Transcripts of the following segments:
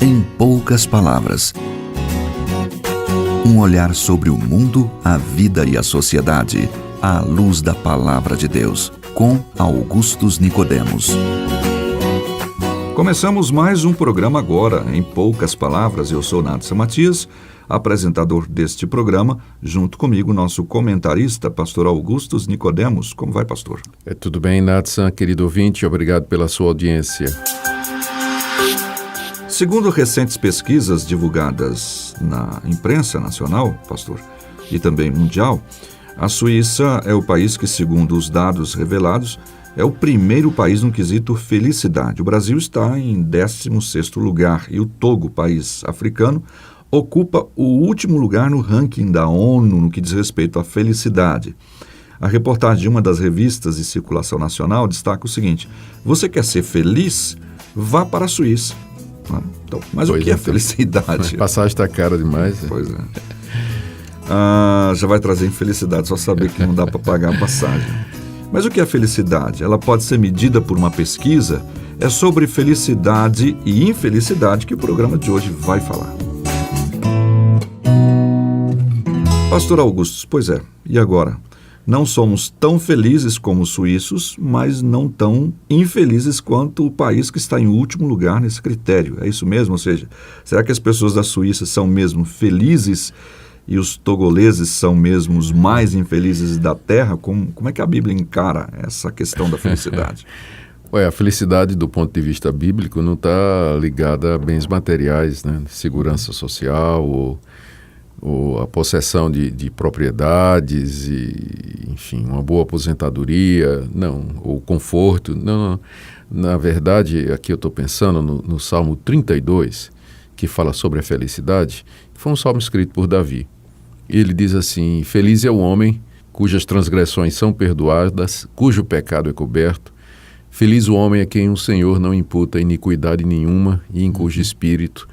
Em poucas palavras. Um olhar sobre o mundo, a vida e a sociedade, à luz da Palavra de Deus, com Augustus Nicodemos. Começamos mais um programa agora, Em Poucas Palavras. Eu sou Nadson Matias, apresentador deste programa, junto comigo nosso comentarista, pastor Augustus Nicodemos. Como vai, pastor? Tudo bem, Nadson, querido ouvinte, obrigado pela sua audiência. Segundo recentes pesquisas divulgadas na imprensa nacional, pastor, e também mundial, a Suíça é o país que, segundo os dados revelados, é o primeiro país no quesito felicidade. O Brasil está em 16º lugar e o Togo, país africano, ocupa o último lugar no ranking da ONU no que diz respeito à felicidade. A reportagem de uma das revistas de circulação nacional destaca o seguinte: você quer ser feliz? Vá para a Suíça. Então, mas o que é felicidade? A passagem está cara demais. Pois é. Já vai trazer infelicidade, só saber que não dá para pagar a passagem. Mas o que é felicidade? Ela pode ser medida por uma pesquisa. É sobre felicidade e infelicidade que o programa de hoje vai falar. Pastor Augusto, pois é, e agora? Não somos tão felizes como os suíços, mas não tão infelizes quanto o país que está em último lugar nesse critério. É isso mesmo? Ou seja, será que as pessoas da Suíça são mesmo felizes e os togoleses são mesmo os mais infelizes da Terra? Como é que a Bíblia encara essa questão da felicidade? A felicidade do ponto de vista bíblico não está ligada a bens materiais, né? Segurança social ou a possessão de propriedades, e, enfim, uma boa aposentadoria, não, ou conforto, não. Na verdade, aqui eu estou pensando no Salmo 32, que fala sobre a felicidade. Foi um salmo escrito por Davi. Ele diz assim: feliz é o homem cujas transgressões são perdoadas, cujo pecado é coberto. Feliz o homem a quem o Senhor não imputa iniquidade nenhuma e em cujo espírito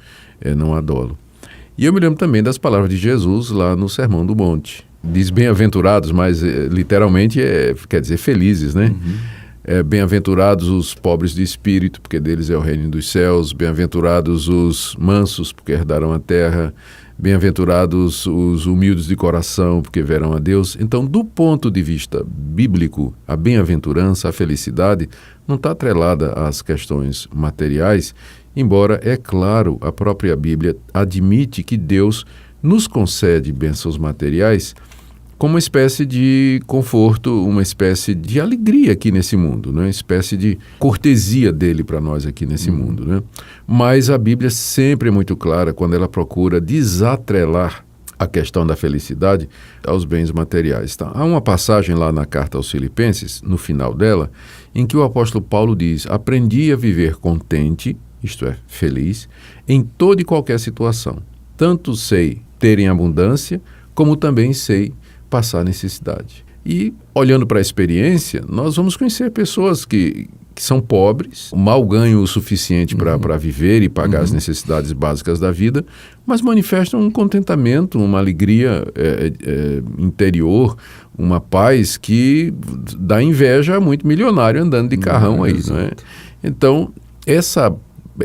não há dolo. E eu me lembro também das palavras de Jesus lá no Sermão do Monte. Diz bem-aventurados, mas literalmente quer dizer felizes, né? Bem-aventurados os pobres de espírito, porque deles é o reino dos céus. Bem-aventurados os mansos, porque herdarão a terra. Bem-aventurados os humildes de coração, porque verão a Deus. Então, do ponto de vista bíblico, a bem-aventurança, a felicidade, não está atrelada às questões materiais, embora, é claro, a própria Bíblia admite que Deus nos concede bênçãos materiais como uma espécie de conforto, uma espécie de alegria aqui nesse mundo, né? Uma espécie de cortesia dele para nós aqui nesse mundo, né? Mas a Bíblia sempre é muito clara quando ela procura desatrelar a questão da felicidade aos bens materiais. Tá? Há uma passagem lá na carta aos Filipenses, no final dela, em que o apóstolo Paulo diz: aprendi a viver contente, isto é, feliz, em toda e qualquer situação. Tanto sei ter em abundância, como também sei passar necessidade. E, olhando para a experiência, nós vamos conhecer pessoas que são pobres, mal ganham o suficiente para viver e pagar as necessidades básicas da vida, mas manifestam um contentamento, uma alegria interior, uma paz que dá inveja a muito milionário andando de carrão aí, não é? Então, essa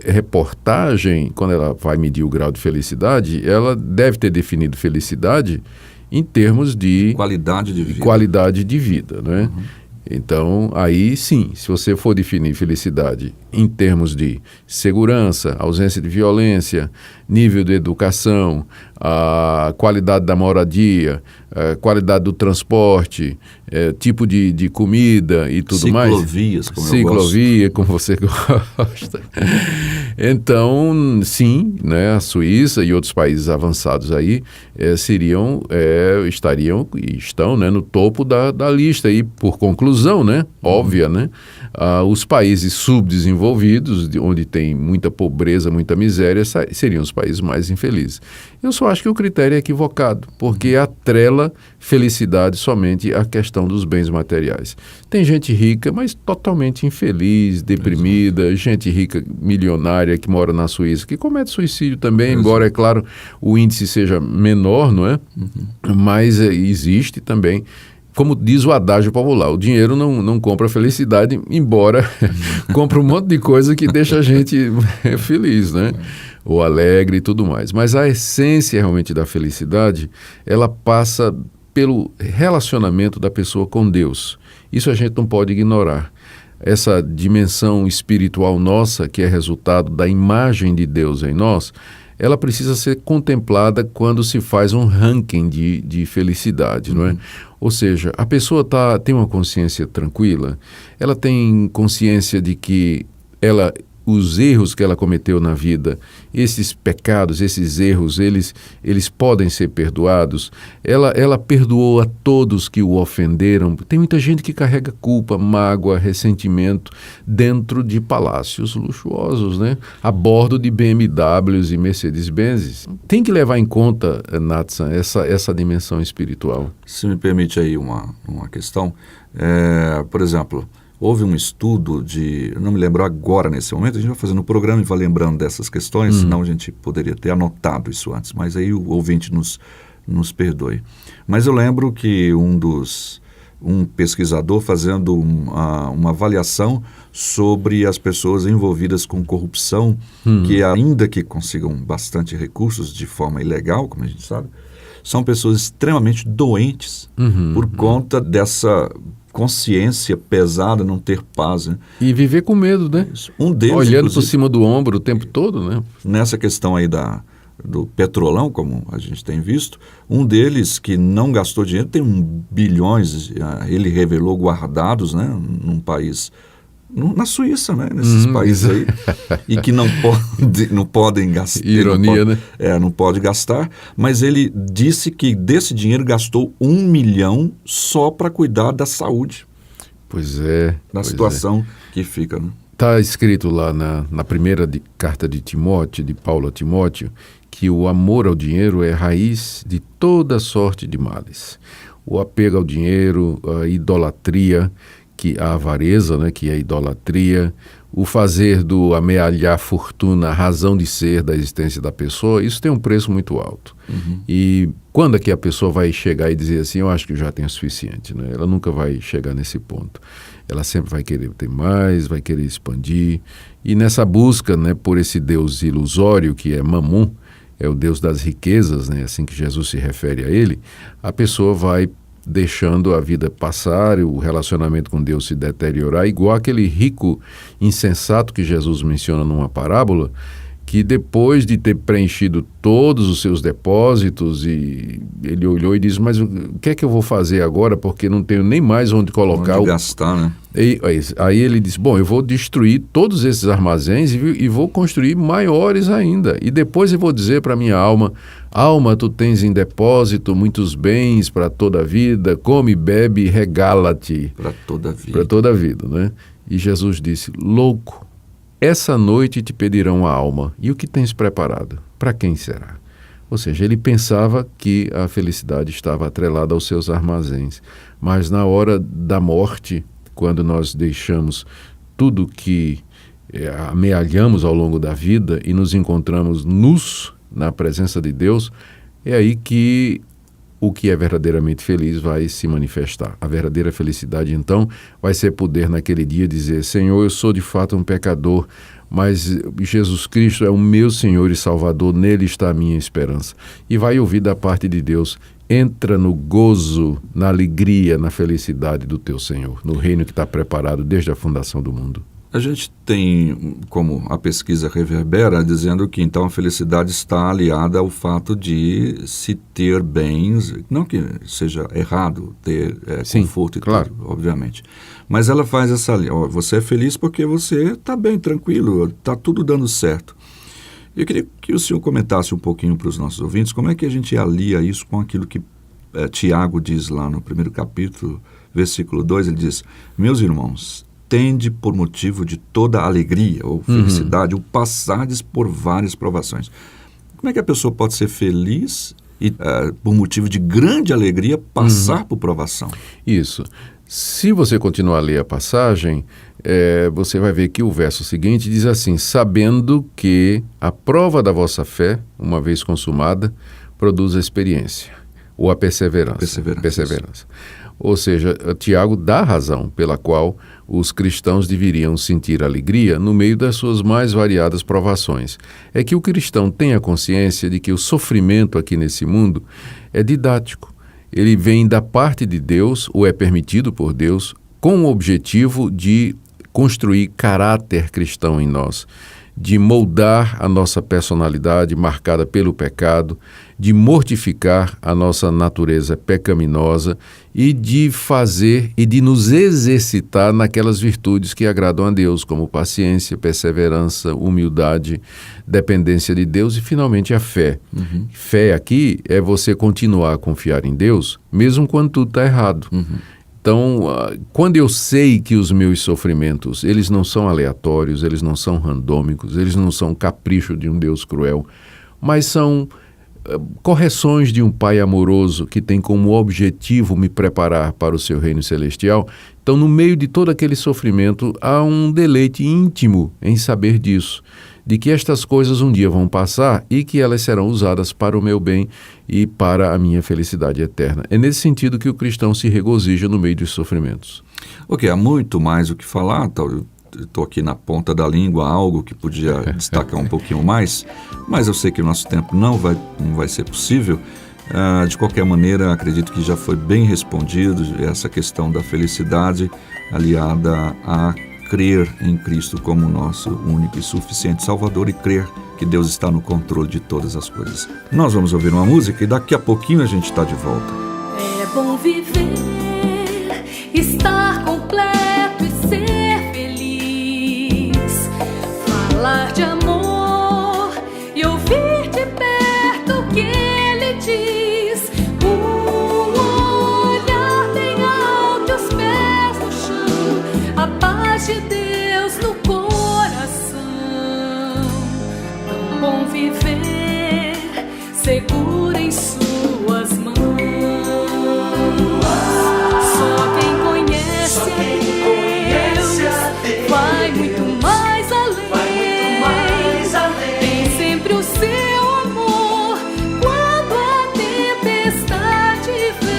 reportagem, quando ela vai medir o grau de felicidade, ela deve ter definido felicidade em termos de qualidade de vida, né? Então, aí sim, se você for definir felicidade em termos de segurança, ausência de violência, nível de educação, a qualidade da moradia, a qualidade do transporte, tipo de comida e tudo mais. Ciclovia, como você gosta. Então, sim, né, a Suíça e outros países avançados aí estariam e estão, né, no topo da lista. E, por conclusão, né, óbvia, né, os países subdesenvolvidos, onde tem muita pobreza, muita miséria, seriam os países mais infelizes. Eu só acho que o critério é equivocado, porque atrela felicidade somente à questão dos bens materiais. Tem gente rica, mas totalmente infeliz, deprimida, gente rica, milionária, que mora na Suíça, que comete suicídio também, embora, é claro, o índice seja menor, não é? Mas existe também. Como diz o adágio popular, o dinheiro não compra felicidade, embora compra um monte de coisa que deixa a gente feliz, né? ou alegre e tudo mais. Mas a essência realmente da felicidade, ela passa pelo relacionamento da pessoa com Deus. Isso a gente não pode ignorar. Essa dimensão espiritual nossa, que é resultado da imagem de Deus em nós, ela precisa ser contemplada quando se faz um ranking de felicidade, não é? Ou seja, a pessoa tem uma consciência tranquila, ela tem consciência de que os erros que ela cometeu na vida, esses pecados, esses erros, eles podem ser perdoados. Ela perdoou a todos que o ofenderam. Tem muita gente que carrega culpa, mágoa, ressentimento dentro de palácios luxuosos, né? A bordo de BMWs e Mercedes-Benz. Tem que levar em conta, Natsan, essa dimensão espiritual. Se me permite aí uma questão, por exemplo, houve um estudo eu não me lembro agora nesse momento, a gente vai fazendo o programa e vai lembrando dessas questões, senão a gente poderia ter anotado isso antes, mas aí o ouvinte nos perdoe. Mas eu lembro que um pesquisador fazendo uma avaliação sobre as pessoas envolvidas com corrupção, que ainda que consigam bastante recursos de forma ilegal, como a gente sabe, são pessoas extremamente doentes por conta dessa consciência pesada, não ter paz. Né? E viver com medo, né? Um deles, olhando por cima do ombro o tempo todo, né? Nessa questão aí do petrolão, como a gente tem visto, um deles que não gastou dinheiro, tem bilhões, ele revelou, guardados, né, num país, na Suíça, né, nesses países aí, e que não podem gastar. Ironia, né? Não pode gastar, mas ele disse que desse dinheiro gastou 1 milhão só para cuidar da saúde. Pois é. Da situação que fica, né? Está escrito lá na primeira carta de Timóteo, de Paulo a Timóteo, que o amor ao dinheiro é raiz de toda sorte de males. O apego ao dinheiro, a idolatria, a avareza, né, que é a idolatria, o fazer do amealhar fortuna a razão de ser da existência da pessoa, isso tem um preço muito alto. E quando é que a pessoa vai chegar e dizer assim, eu acho que já tenho o suficiente, né? Ela nunca vai chegar nesse ponto. Ela sempre vai querer ter mais, vai querer expandir. E nessa busca, né, por esse Deus ilusório que é Mamon, é o Deus das riquezas, né, assim que Jesus se refere a ele, a pessoa vai deixando a vida passar, o relacionamento com Deus se deteriorar, igual aquele rico insensato que Jesus menciona numa parábola, que depois de ter preenchido todos os seus depósitos, e ele olhou e disse, mas o que é que eu vou fazer agora, porque não tenho nem mais onde colocar. Onde gastar, né? Aí ele disse, bom, eu vou destruir todos esses armazéns e vou construir maiores ainda, e depois eu vou dizer para minha alma, tu tens em depósito muitos bens para toda a vida, come, bebe e regala-te. Para toda a vida. Para toda a vida, né? E Jesus disse, louco, essa noite te pedirão a alma, e o que tens preparado? Para quem será? Ou seja, ele pensava que a felicidade estava atrelada aos seus armazéns, mas na hora da morte, quando nós deixamos tudo que amealhamos ao longo da vida e nos encontramos nus na presença de Deus, é aí que o que é verdadeiramente feliz vai se manifestar. A verdadeira felicidade, então, vai ser poder naquele dia dizer, Senhor, eu sou de fato um pecador, mas Jesus Cristo é o meu Senhor e Salvador, nele está a minha esperança. E vai ouvir da parte de Deus, entra no gozo, na alegria, na felicidade do teu Senhor, no reino que está preparado desde a fundação do mundo. A gente tem, como a pesquisa reverbera, dizendo que então a felicidade está aliada ao fato de se ter bens, não que seja errado ter conforto e claro. tudo, obviamente. Mas ela faz essa você é feliz porque você está bem, tranquilo, está tudo dando certo. Eu queria que o senhor comentasse um pouquinho para os nossos ouvintes como é que a gente alia isso com aquilo que Tiago diz lá no primeiro capítulo, versículo 2, ele diz, meus irmãos, tende por motivo de toda alegria ou felicidade, o passardes por várias provações. Como é que a pessoa pode ser feliz e, por motivo de grande alegria, passar por provação? Isso. Se você continuar a ler a passagem, você vai ver que o verso seguinte diz assim, sabendo que a prova da vossa fé, uma vez consumada, produz a experiência, ou a perseverança. Perseverança. Ou seja, Tiago dá a razão pela qual os cristãos deveriam sentir alegria no meio das suas mais variadas provações. É que o cristão tem a consciência de que o sofrimento aqui nesse mundo é didático. Ele vem da parte de Deus, ou é permitido por Deus, com o objetivo de construir caráter cristão em nós, de moldar a nossa personalidade marcada pelo pecado, de mortificar a nossa natureza pecaminosa e de fazer e de nos exercitar naquelas virtudes que agradam a Deus, como paciência, perseverança, humildade, dependência de Deus e, finalmente, a fé. Fé aqui é você continuar a confiar em Deus, mesmo quando tudo está errado. Então, quando eu sei que os meus sofrimentos, eles não são aleatórios, eles não são randômicos, eles não são capricho de um Deus cruel, mas são correções de um Pai amoroso que tem como objetivo me preparar para o seu reino celestial, então, no meio de todo aquele sofrimento, há um deleite íntimo em saber disso, de que estas coisas um dia vão passar e que elas serão usadas para o meu bem e para a minha felicidade eterna. É nesse sentido que o cristão se regozija no meio dos sofrimentos. Ok, há muito mais o que falar, estou aqui na ponta da língua, algo que podia destacar um pouquinho mais, mas eu sei que o nosso tempo não vai ser possível. De qualquer maneira, acredito que já foi bem respondido essa questão da felicidade aliada a crer em Cristo como nosso único e suficiente Salvador e crer que Deus está no controle de todas as coisas. Nós vamos ouvir uma música e daqui a pouquinho a gente está de volta. É bom viver, estar completo e ser feliz, falar de amor e ouvir de perto o que Ele diz. Olhar bem alto, os pés no chão, a paz de Deus no coração. Tão bom viver, seguro em suas mãos. Só quem conhece a Deus vai muito mais além. Tem sempre o seu amor quando a tempestade vem.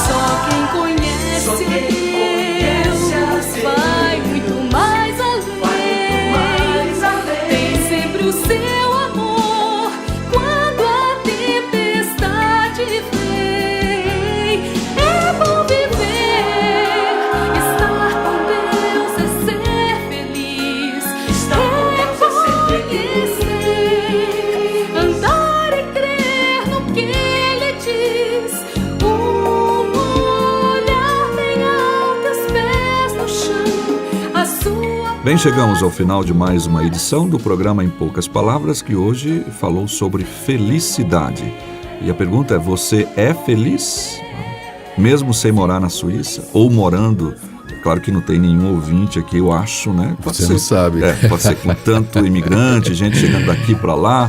Só quem conhece a Deus vai muito mais além. Tem sempre o seu amor quando a tempestade vem. É bom viver, estar com Deus é ser feliz. Reconhecer, andar e crer no que Ele diz. Olhar bem alto, os pés no chão, a sua. Bem, chegamos ao final de mais uma edição do programa Em Poucas Palavras, que hoje falou sobre felicidade. E a pergunta é: você é feliz? Mesmo sem morar na Suíça? Ou morando? Claro que não tem nenhum ouvinte aqui, eu acho, né? Você não sabe. Pode ser com tanto imigrante, gente chegando daqui para lá,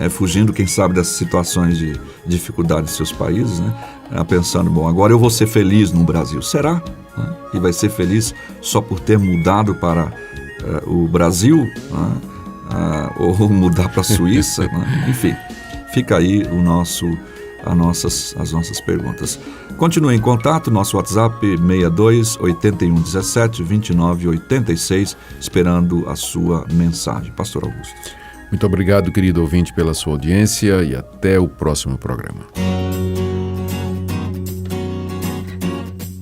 fugindo, quem sabe, dessas situações de dificuldade em seus países, né? Pensando, bom, agora eu vou ser feliz no Brasil. Será? Né? E vai ser feliz só por ter mudado para o Brasil? Né? Ou mudar para a Suíça? Né? Enfim, fica aí as nossas perguntas. Continue em contato, nosso WhatsApp 62 81 17 29 86, esperando a sua mensagem. Pastor Augusto. Muito obrigado, querido ouvinte, pela sua audiência e até o próximo programa.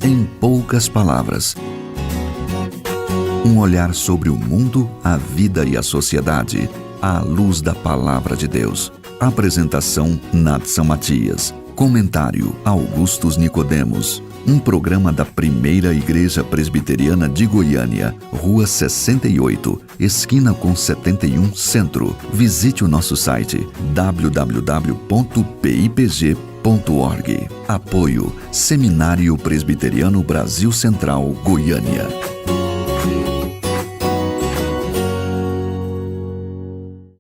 Em poucas palavras. Um olhar sobre o mundo, a vida e a sociedade, à luz da Palavra de Deus. Apresentação Nadson Matias. Comentário Augustus Nicodemos. Um programa da Primeira Igreja Presbiteriana de Goiânia, Rua 68, esquina com 71 Centro. Visite o nosso site www.pipg.org. Apoio Seminário Presbiteriano Brasil Central, Goiânia.